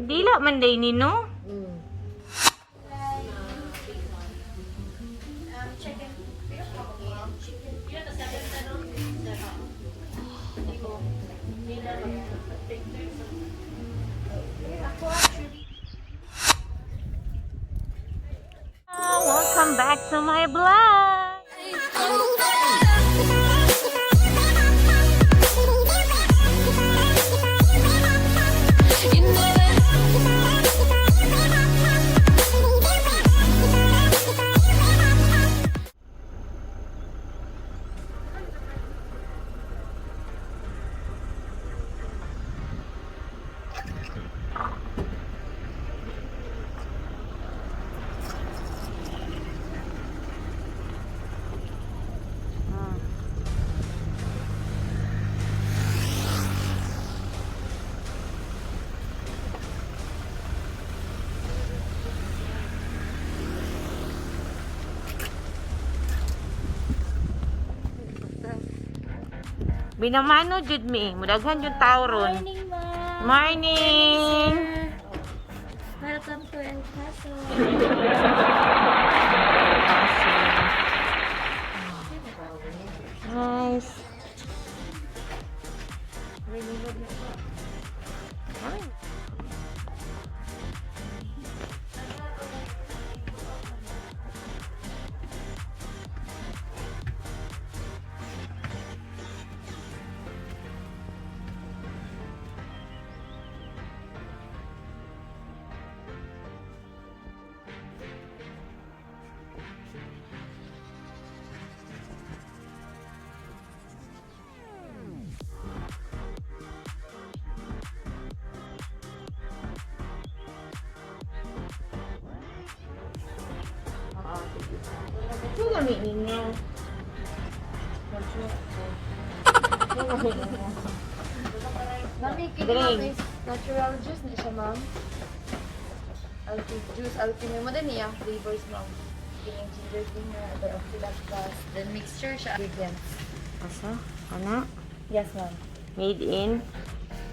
Dila man day nino. Welcome back to my vlog. Binamano jud mi, mudaghan yung tao ron. Morning, ma'am. Morning. Welcome to El Paso. Nice. Ito gamit ninyo. Mami, Drink. natural juice na siya, ma'am. Juice, alpine mo din niya. Flavors, ma'am. Yung ginger ginger, other of plus. Then mixture siya. Ingredients. Asa? Ano? Yes, ma'am. Made in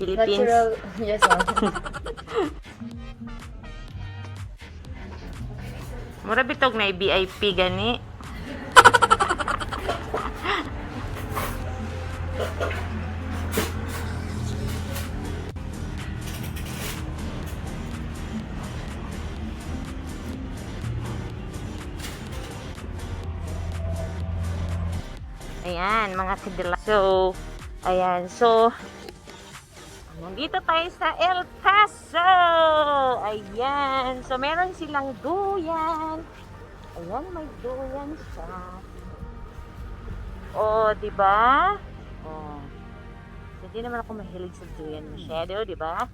Philippines. Natural, yes, ma'am. Mura bitog na VIP gani. Ayan, mga kadila. So, ayan. So, nandito tayo sa El Paso. Ayan. So, meron silang duyan. Ayan, may duyan siya. O, di ba? O. Hindi naman ako mahilig sa duyan masyado, di ba?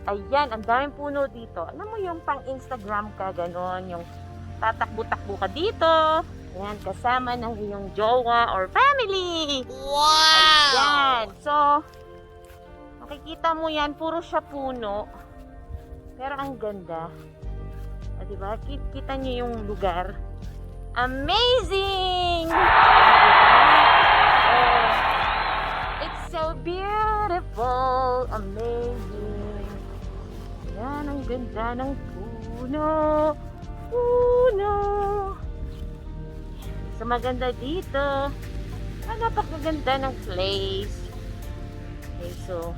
Ayan, ang daming puno dito. Alam mo yung pang Instagram ka, ganon. Yung tatakbo-takbo ka dito. Ayan, kasama ng iyong jowa or family. Wow! Ayan. So, makikita mo yan, puro siya puno. Pero ang ganda. Diba? Kita nyo yung lugar. Amazing! It's so beautiful. Amazing. Ayan, ang ganda ng puno. Puno. So, maganda dito. Napakaganda ng place. Okay, so,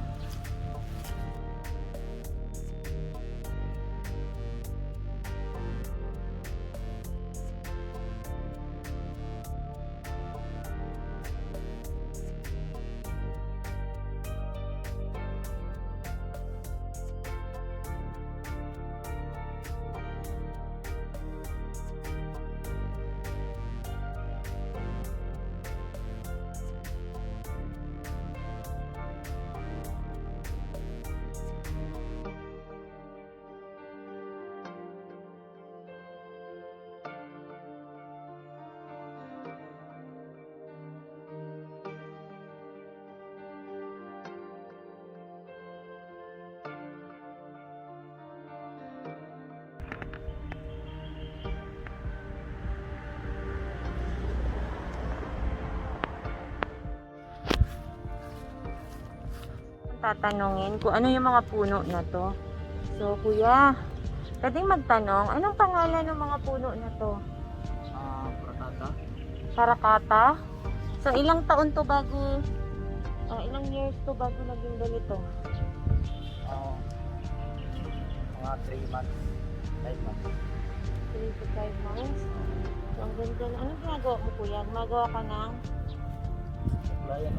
tatanungin kung ano yung mga puno na to. So, kuya, pwedeng magtanong, anong pangalan ng mga puno na to? Pratata. Parakata? So, ilang taon to bago, ilang years to bago naging ganito? Mga 3 months. 5 months. 3 to 5 months? So, ang ganda na. Anong ginagawa mo, kuya? Gumagawa ka ng Supplyan.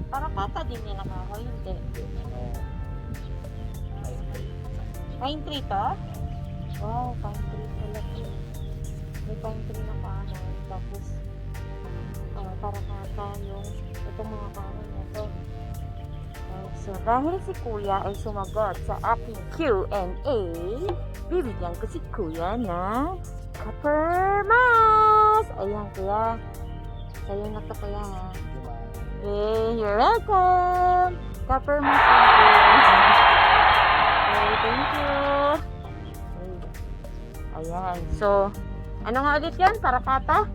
parakata din yan nakahoy, hindi. Pine tree to? Wow, pine tree pala to. May pine tree na kahoy. Tapos, parakata yung itong mga kahoy na to. So, dahil si kuya ay sumagot sa aking Q&A, bibigyan ko si kuya ng Copper Mouse! Ayan, kuya. Sa'yo na to, kuya, ha? Okay, you're welcome! Copper Mouse. Okay, thank you. Okay. Ayan. So, ano nga ulit yan? Parakata?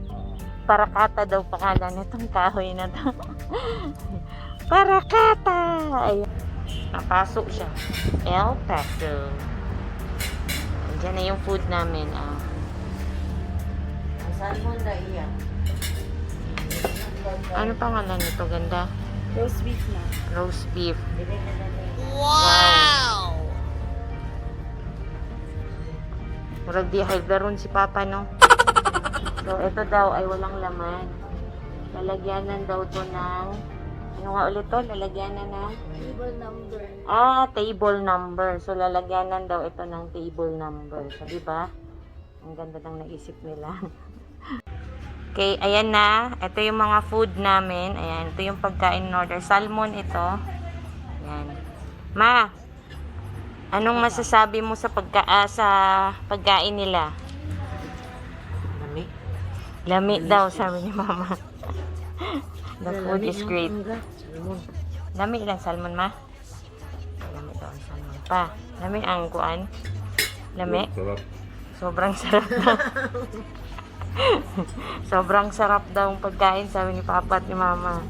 Parakata daw pangalan nitong kahoy na to. Parakata! Ayan. Napasok siya. El Paso. Diyan na yung food namin. Salmon na iya. Ano pangalan nito? Ganda. Roast beef na. Roast beef. Wow! Murag di ron si Papa, no? So, ito daw ay walang laman. Lalagyanan daw to ng... Ano nga ulit to? Lalagyanan ng... Table number. Table number. So, lalagyanan daw ito ng table number. So, diba? Ang ganda ng naisip nila. Okay, ayan na. Ito yung mga food namin. Ayan, ito yung pagkain in order. Salmon ito. Ayan. Ma, anong masasabi mo sa pagkain nila? Lami. Lami daw, sabi ni Mama. The food is great. Salmon. Lami lang salmon, ma. Lami daw ang salmon. Pa, lami ang kuan. Lami. Sarap. Sobrang sarap daw. Sobrang sarap daw ang pagkain, sabi ni Papa at ni Mama.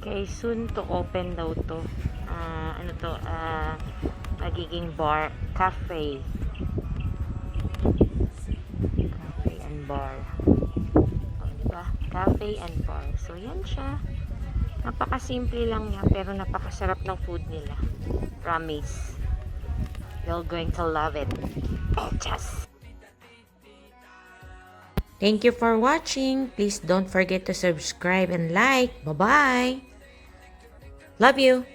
Okay, soon to open daw to. Magiging bar, cafe and bar. O, diba? Cafe and bar. So, yan siya. Napakasimple lang niya, pero napakasarap ng food nila. Promise. You're going to love it. Just. Thank you for watching. Please don't forget to subscribe and like. Bye-bye. Love you.